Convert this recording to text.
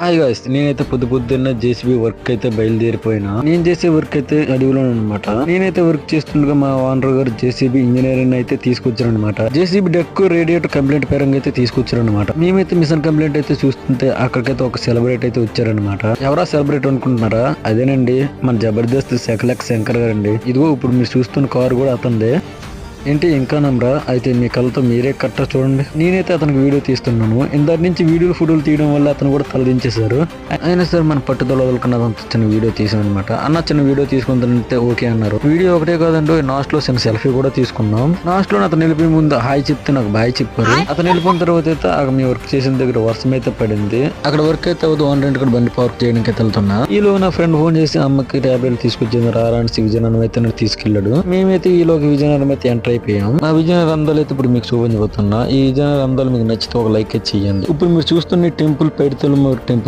Hi guys, నేనైతే పొద్దున్న JCB work అయితే బయలుదేరిపోయినా. నేను చేసే వర్క్ అయితే అడవిలో అనమాట. నేనైతే వర్క్ చేస్తుండగా మా ఓనర్ గారు జేసీబీ ఇంజనీరింగ్ అయితే తీసుకొచ్చారనమాట. జేసీబీ డెక్ రేడియేటర్ కంప్లైంట్ పరంగా అయితే తీసుకొచ్చారనమాట. మేమైతే మిషన్ కంప్లైంట్ అయితే చూస్తుంటే అక్కడికైతే ఒక సెలబ్రేట్ అయితే వచ్చారనమాట. ఎవరా సెలబ్రేట్ అనుకుంటున్నారా? అదేనండి మన జబర్దస్త్ శకలక్ శంకర్ గారండి. ఇదిగో ఇప్పుడు మీరు చూస్తున్న కారు కూడా అతందే. ఏంటి ఇంకా నమ్మరా? అయితే మీ కళ్ళతో మీరే కట్ట చూడండి. నేనైతే అతనికి వీడియో తీస్తున్నాను. ఇందాటి నుంచి వీడియోలు ఫోటోలు తీయడం వల్ల అతను కూడా తలదించేశారు. అయినా సరే మన పట్టుదల వదులుకున్నదంత చిన్న వీడియో తీసాం అనమాట. అన్న చిన్న వీడియో తీసుకుంటే ఓకే అన్నారు. వీడియో ఒకటే కాదండి, లాస్ట్ లో చిన్న సెల్ఫీ కూడా తీసుకున్నాం. లాస్ట్ లో అతను వెళ్ళిపోయి ముందు హాయ్ చెప్తే నాకు బాయ్ చెప్పారు. అతను వెళ్ళిపోయిన తర్వాత అయితే మీ వర్క్ చేసిన దగ్గర వర్షం అయితే పడింది. అక్కడ వర్క్ అయితే అవుతుంది. ఓనర్ కూడా బండి పార్క్ చేయడానికి వెళ్తున్నా. ఈలో నా ఫ్రెండ్ ఫోన్ చేసి అమ్మకి టాబ్లెట్ తీసుకొచ్చింది రారానికి విజయనగరం అయితే నన్ను తీసుకెళ్లాడు. మేమైతే ఈలోకి విజయనగరం అయితే ఎంటర్ అయిపోయాం. మా విజయనగరం అందాలు అయితే ఇప్పుడు మీకు చూపించబోతున్నా. ఈ విజయనగరం అందాలు మీకు నచ్చితే ఒక లైక్ చేయండి. ఇప్పుడు మీరు చూస్తున్న టెంపుల్ పైడితల్లి టెంపుల్